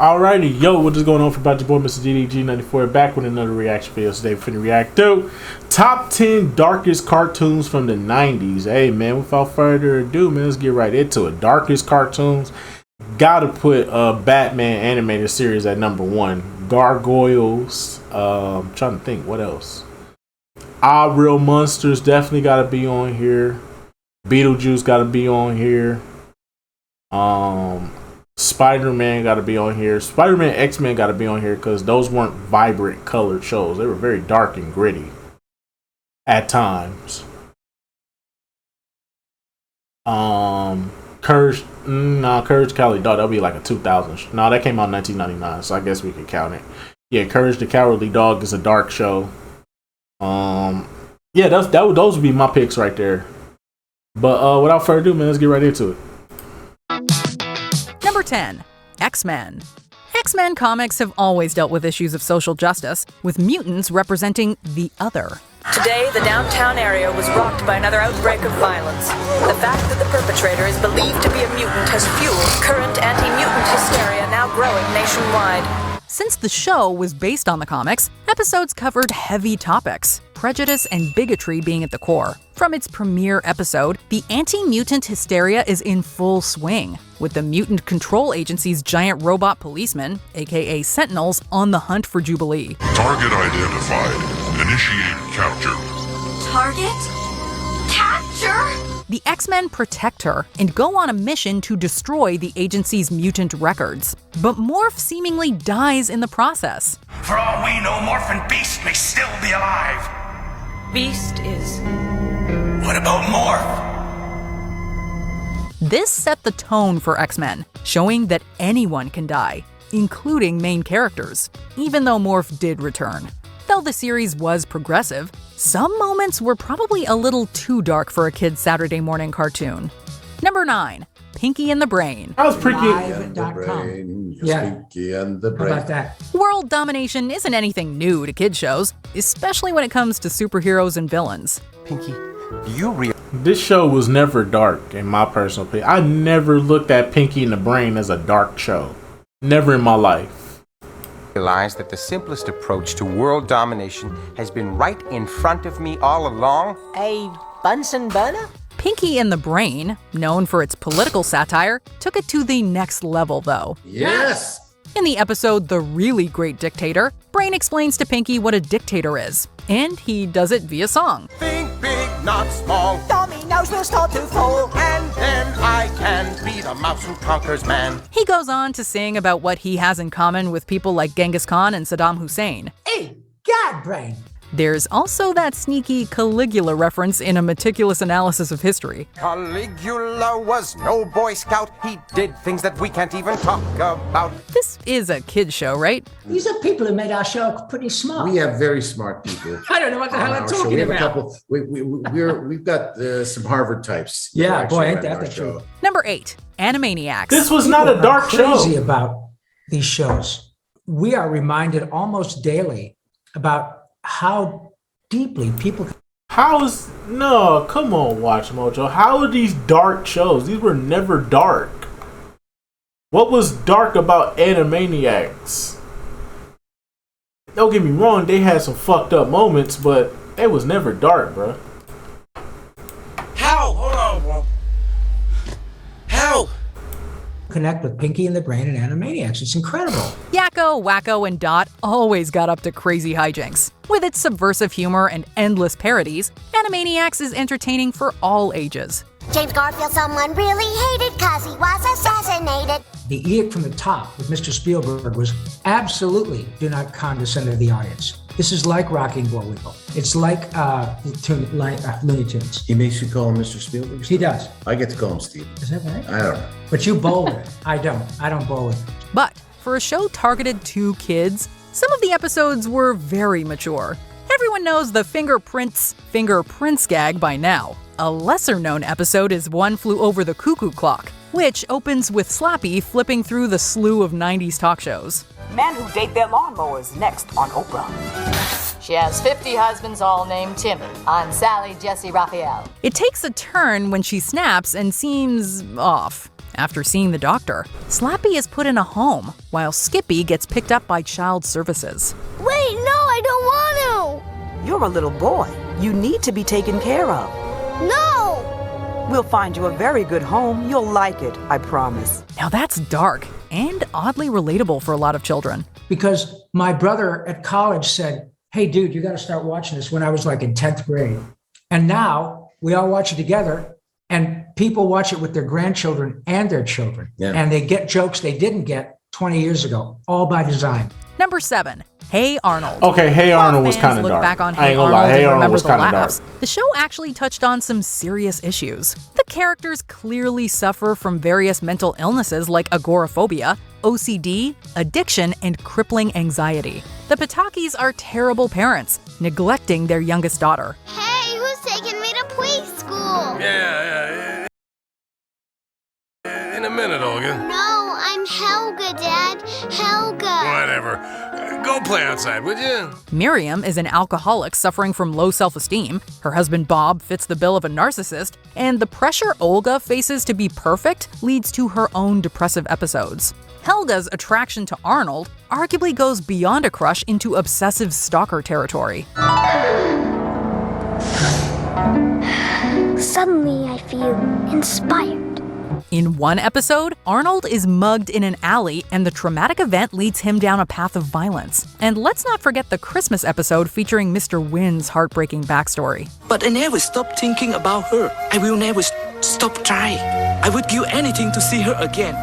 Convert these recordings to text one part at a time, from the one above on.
Alrighty, yo, what is going on for about your boy Mr. DDG94 back with another reaction video. Today we're finna react to top 10 darkest cartoons from the 90s. Hey man, without further ado, man, let's get right into it. Darkest cartoons, gotta put Batman animated series at number 1. Gargoyles, trying to think what else. Real Monsters definitely gotta be on here. Beetlejuice gotta be on here. Spider-Man gotta be on here. Spider-Man, X-Men gotta be on here because those weren't vibrant colored shows. They were very dark and gritty at times. Courage Cowardly Dog, that'll be like a 2000. No, that came out in 1999, so I guess we can count it. Yeah, Courage the Cowardly Dog is a dark show. Yeah, those would be my picks right there. But without further ado, man, let's get right into it. Number 10. X-Men. X-Men comics have always dealt with issues of social justice, with mutants representing the other. Today, the downtown area was rocked by another outbreak of violence. The fact that the perpetrator is believed to be a mutant has fueled current anti-mutant hysteria now growing nationwide. Since the show was based on the comics, episodes covered heavy topics, prejudice and bigotry being at the core. From its premiere episode, the anti-mutant hysteria is in full swing, with the Mutant Control Agency's giant robot policemen, aka Sentinels, on the hunt for Jubilee. Target identified. Initiate capture. Target? Capture? The X-Men protect her and go on a mission to destroy the agency's mutant records. But Morph seemingly dies in the process. For all we know, Morph and Beast may still be alive. Beast is... What about Morph? This set the tone for X-Men, showing that anyone can die, including main characters, even though Morph did return. Though the series was progressive, some moments were probably a little too dark for a kid's Saturday morning cartoon. Number 9. Pinky and the Brain. That was pretty Live.com. Yeah. Pinky and the Brain. How about that? World domination isn't anything new to kid shows, especially when it comes to superheroes and villains. Pinky, do you realize This show was never dark, in my personal opinion. I never looked at Pinky and the Brain as a dark show. Never in my life. That the simplest approach to world domination has been right in front of me all along? A Bunsen burner? Pinky and the Brain, known for its political satire, took it to the next level though. Yes! In the episode The Really Great Dictator, Brain explains to Pinky what a dictator is, and he does it via song. Think big, not small. Dominoes will start to fall. And then I can be the mouse who conquers man. He goes on to sing about what he has in common with people like Genghis Khan and Saddam Hussein. Hey, God, Brain. There's also that sneaky Caligula reference in a meticulous analysis of history. Caligula was no Boy Scout. He did things that we can't even talk about. This is a kid's show, right? These are people who made our show pretty smart. We have very smart people. I don't know what the hell I'm talking We have about. a couple. We've got some Harvard types. Yeah, boy, ain't running that our the show. truth. Number 8. Animaniacs. This was not a dark Crazy show. about these shows. We are reminded almost daily about how deeply people. No, come on, Watch Mojo. How are these dark shows? These were never dark. What was dark about Animaniacs? Don't get me wrong, they had some fucked up moments, but it was never dark, bro. How? Hold on, bro. How? Connect with Pinky and the Brain and Animaniacs. It's incredible. Yakko, Wacko, and Dot always got up to crazy hijinks. With its subversive humor and endless parodies, Animaniacs is entertaining for all ages. James Garfield someone really hated cause he was assassinated. The edict from the top with Mr. Spielberg was absolutely do not condescend to the audience. This is like Rocky and Bullwinkle. It's like Looney Tunes. He makes you call him Mr. Spielberg? He does. I get to call him Steve. Is that right? I don't know. But you bowl with it. I don't. I don't bowl with it. But for a show targeted to kids, some of the episodes were very mature. Everyone knows the fingerprints gag by now. A lesser-known episode is One Flew Over the Cuckoo Clock, which opens with Slappy flipping through the slew of 90s talk shows. Men who date their lawnmowers next on Oprah. She has 50 husbands all named Timmy on Sally Jesse Raphael. It takes a turn when she snaps and seems off. After seeing the doctor, Slappy is put in a home, while Skippy gets picked up by child services. Wait, no, I don't want You're a little boy. You need to be taken care of. to. No! We'll find you a very good home. You'll like it, I promise. Now that's dark and oddly relatable for a lot of children. Because my brother at college said, hey, dude, you got to start watching this when I was like in 10th grade. And now we all watch it together, and people watch it with their grandchildren and their children. Yeah. And they get jokes they didn't get 20 years ago, all by design. Number 7. Hey Arnold. Okay, Hey Arnold was Fans kind of look dark. back on I Hey ain't gonna Arnold lie, Hey and Arnold remember was the kind of dark. laughs. The show actually touched on some serious issues. The characters clearly suffer from various mental illnesses like agoraphobia, OCD, addiction, and crippling anxiety. The Patakis are terrible parents, neglecting their youngest daughter. Hey, who's taking me to preschool? Yeah. In a minute, Olga. No, I'm Helga, Dad. Helga. Whatever. Go play outside, would you? Miriam is an alcoholic suffering from low self-esteem. Her husband Bob fits the bill of a narcissist, and the pressure Olga faces to be perfect leads to her own depressive episodes. Helga's attraction to Arnold arguably goes beyond a crush into obsessive stalker territory. Suddenly, I feel inspired. In one episode, Arnold is mugged in an alley, and the traumatic event leads him down a path of violence. And let's not forget the Christmas episode featuring Mr. Wynn's heartbreaking backstory. But I never stop thinking about her. I will never stop trying. I would give anything to see her again,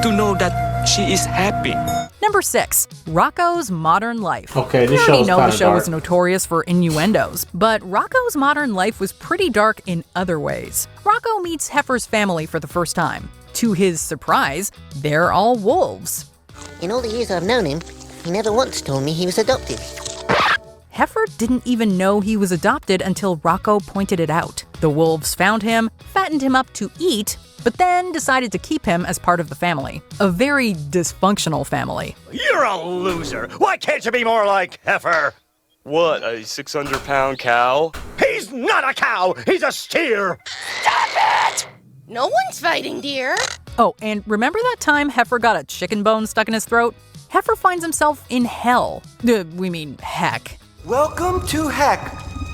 to know that she is happy. Number 6. Rocco's Modern Life. Okay, We this already show's know the kinda show dark. was notorious for innuendos, but Rocco's Modern Life was pretty dark in other ways. Rocco meets Heifer's family for the first time. To his surprise, they're all wolves. In all the years I've known him, he never once told me he was adopted. Heifer didn't even know he was adopted until Rocco pointed it out. The wolves found him, fattened him up to eat, but then decided to keep him as part of the family. A very dysfunctional family. You're a loser. Why can't you be more like Heifer? What, a 600-pound cow? He's not a cow! He's a steer! Stop it! No one's fighting deer. Oh, and remember that time Heifer got a chicken bone stuck in his throat? Heifer finds himself in hell. Heck. Welcome to Heck,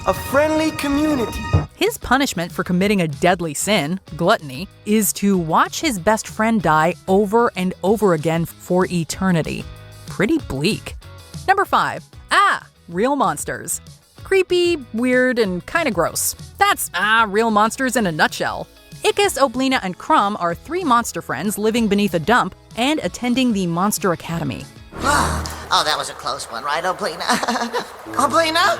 a friendly community. His punishment for committing a deadly sin, gluttony, is to watch his best friend die over and over again for eternity. Pretty bleak. Number 5. Real monsters. Creepy, weird, and kinda gross. That's real monsters in a nutshell. Ickis, Oblina, and Crumb are 3 monster friends living beneath a dump and attending the Monster Academy. Oh, that was a close one, right, Oblina? Oblina?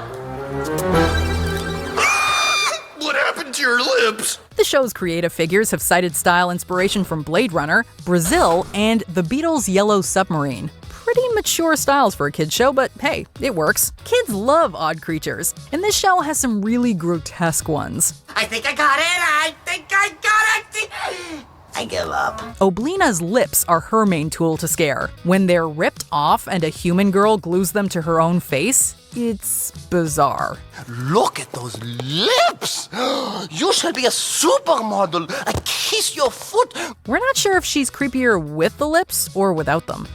What happened to your lips? The show's creative figures have cited style inspiration from Blade Runner, Brazil, and the Beatles' Yellow Submarine. Pretty mature styles for a kid's show, but hey, it works. Kids love odd creatures, and this show has some really grotesque ones. I think I got it! I give up. Oblina's lips are her main tool to scare. When they're ripped off and a human girl glues them to her own face, it's bizarre. Look at those lips! You should be a supermodel. I kiss your foot. We're not sure if she's creepier with the lips or without them.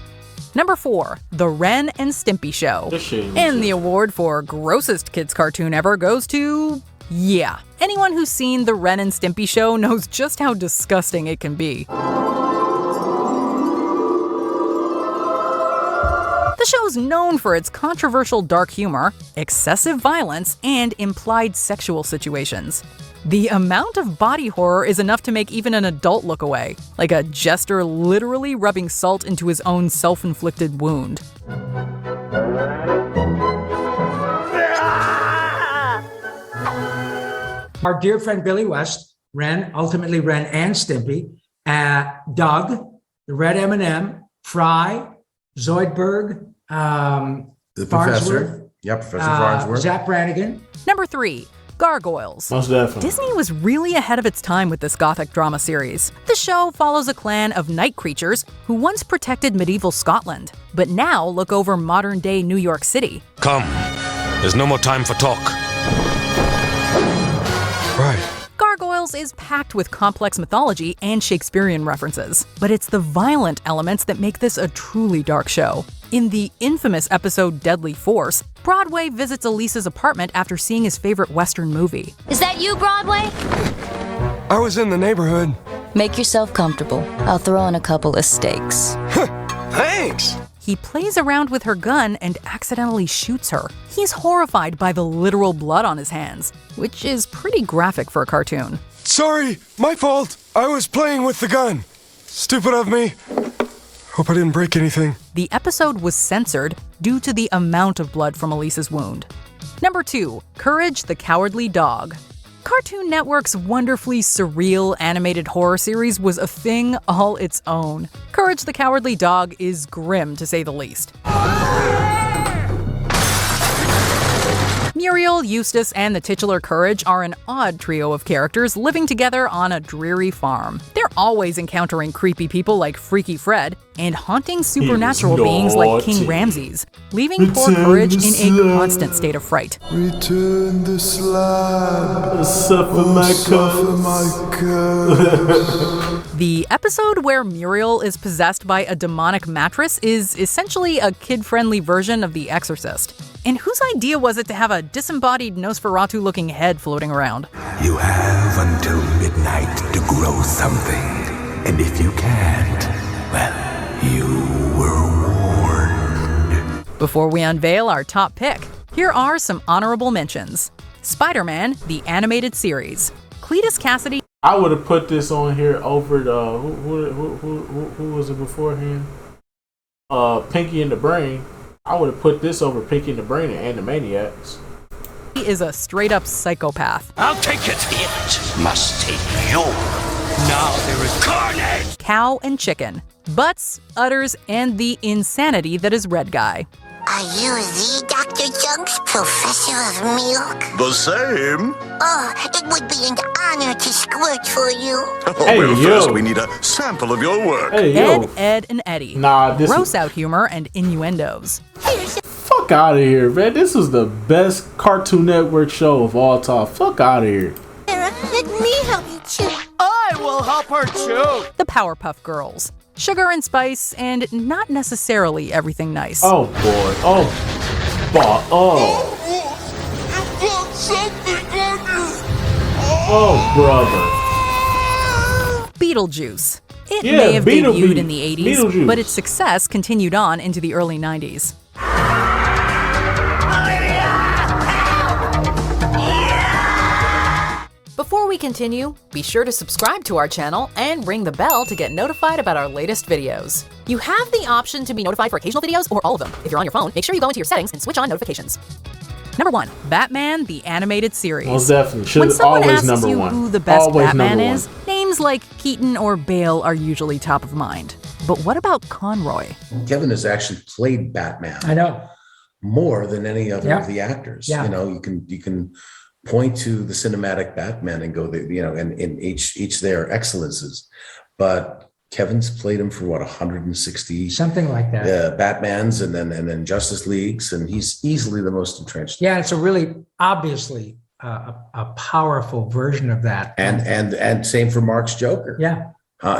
Number 4, The Ren and Stimpy Show. And the award for grossest kids cartoon ever goes to... yeah. Anyone who's seen The Ren and Stimpy Show knows just how disgusting it can be. The show's known for its controversial dark humor, excessive violence, and implied sexual situations. The amount of body horror is enough to make even an adult look away, like a jester literally rubbing salt into his own self-inflicted wound. Our dear friend Billy West, Ren, ultimately Ren and Stimpy, Doug, the Red M&M, Fry, Zoidberg, The Farnsworth, professor. Yep, Professor Farnsworth. Zap Brannigan. Number 3, Gargoyles. Most definitely. Disney was really ahead of its time with this gothic drama series. The show follows a clan of night creatures who once protected medieval Scotland, but now look over modern-day New York City. Come. There's no more time for talk. Right. Gargoyles is is packed with complex mythology and Shakespearean references, but it's the violent elements that make this a truly dark show. In the infamous episode Deadly Force, Broadway visits Elise's apartment after seeing his favorite Western movie. Is that you, Broadway? I was in the neighborhood. Make yourself comfortable. I'll throw in a couple of steaks. Thanks! He plays around with her gun and accidentally shoots her. He's horrified by the literal blood on his hands, which is pretty graphic for a cartoon. Sorry, my fault. I was playing with the gun. Stupid of me. Hope I didn't break anything. The episode was censored due to the amount of blood from Elise's wound. Number 2, Courage the Cowardly Dog. Cartoon Network's wonderfully surreal animated horror series was a thing all its own. Courage the Cowardly Dog is grim, to say the least. Muriel, Eustace, and the titular Courage are an odd trio of characters living together on a dreary farm. They're always encountering creepy people like Freaky Fred and haunting supernatural beings like King Ramses, leaving poor Courage in a constant state of fright. Return the slab. Suffer my curse. The episode where Muriel is possessed by a demonic mattress is essentially a kid-friendly version of The Exorcist. And whose idea was it to have a disembodied Nosferatu-looking head floating around? You have until midnight to grow something. And if you can't, well, you were warned. Before we unveil our top pick, here are some honorable mentions. Spider-Man, the animated series. Cletus Cassidy. I would have put this on here over the who was it beforehand? Pinky and the Brain. I would have put this over Pinky and the Brain and Animaniacs. He is a straight-up psychopath. I'll take it. It must take you. Now there is carnage. Cow and Chicken. Butts, Udders, and the insanity that is Red Guy. Are you the Dr. Junk's professor of milk? The same. Oh, it would be an honor to squirt for you. First we need a sample of your work. Ed, and Eddie. Nah, this gross out humor and innuendos. Fuck out of here, man. This was the best Cartoon Network show of all time. Fuck out of here. Sarah, let me help you chew. I will help her chew. The Powerpuff Girls. Sugar and spice, and not necessarily everything nice. Oh boy. Oh. Oh, brother. Beetlejuice. It may have debuted in the 80s, Beetlejuice. but its success continued on into the early 90s. Before we continue, be sure to subscribe to our channel and ring the bell to get notified about our latest videos. You have the option to be notified for occasional videos or all of them. If you're on your phone, make sure you go into your settings and switch on notifications. Number 1, Batman the Animated Series. Most definitely. When someone always asks number you one. who the best Always Batman number is, names like Keaton or Bale are usually top of mind. But what about Conroy? Kevin has actually played Batman. I know. More than any other of the actors. Yeah. You know, you can point to the cinematic Batman and go, and each their excellences. But Kevin's played him for 160 something like that. Batmans and then Justice Leagues, and he's easily the most entrenched. Yeah, it's a really obviously a powerful version of that. And same for Mark's Joker. Yeah.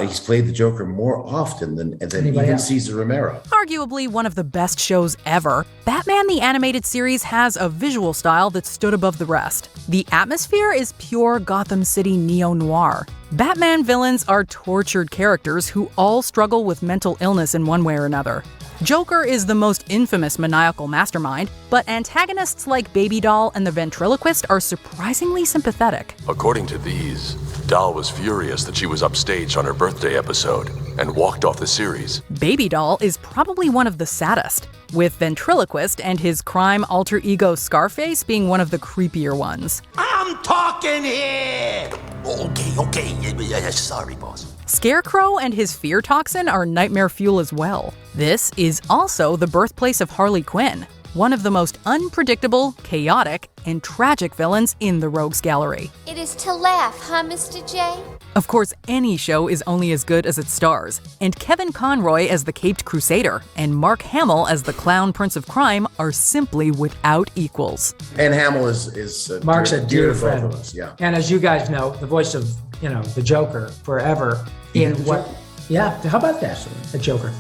He's played the Joker more often than Anybody even else. Cesar Romero. Arguably one of the best shows ever, Batman the Animated Series has a visual style that stood above the rest. The atmosphere is pure Gotham City neo-noir. Batman villains are tortured characters who all struggle with mental illness in one way or another. Joker is the most infamous maniacal mastermind, but antagonists like Baby Doll and the Ventriloquist are surprisingly sympathetic. According to these, Doll was furious that she was upstaged on her birthday episode and walked off the series. Baby Doll is probably one of the saddest, with Ventriloquist and his crime alter ego Scarface being one of the creepier ones. I'm talking here. Okay. Sorry, boss. Scarecrow and his fear toxin are nightmare fuel as well. This is also the birthplace of Harley Quinn, one of the most unpredictable, chaotic, and tragic villains in the Rogues Gallery. It is to laugh, huh, Mr. J? Of course, any show is only as good as its stars, and Kevin Conroy as the Caped Crusader and Mark Hamill as the Clown Prince of Crime are simply without equals. And Hamill is Mark's a dear to both friend. of us. Yeah. And as you guys know, the voice of the Joker forever in what? Yeah, how about that? A Joker.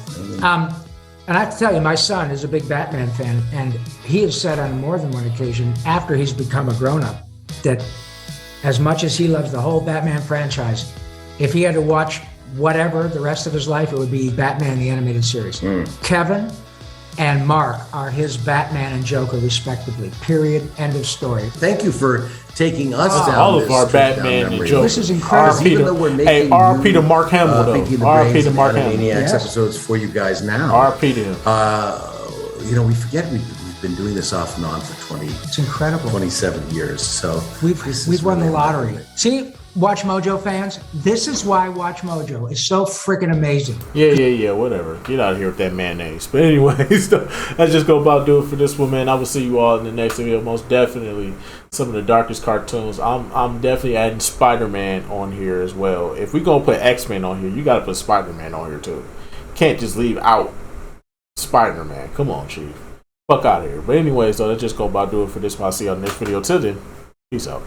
And I have to tell you, my son is a big Batman fan, and he has said on more than one occasion after he's become a grown-up that as much as he loves the whole Batman franchise, if he had to watch whatever the rest of his life, it would be Batman the Animated Series. Kevin and Mark are his Batman and Joker, respectively. Period. End of story. Thank you for taking us down all this of our trip Batman down and memory Joker. lane. This is incredible. Even though we're making RP to Mark Hamill, though. making the RP to Mark Brains Hamill. Animaniacs Yes. episodes for you guys now. RP to him. We forget we've been doing this off and on for 20. It's incredible. 27 years. So We've won the lottery. See, Watch Mojo fans, this is why Watch Mojo is so freaking amazing. Yeah, whatever. Get out of here with that mayonnaise. But anyways, let's just go about do it for this one, man. I will see you all in the next video. Most definitely some of the darkest cartoons. I'm definitely adding Spider-Man on here as well. If we gonna put X-Men on here, you gotta put Spider-Man on here too. Can't just leave out Spider-Man. Come on, Chief. Fuck out of here. But anyways, though, let's just go about do it for this one. I'll see you on the next video. Till then, peace out.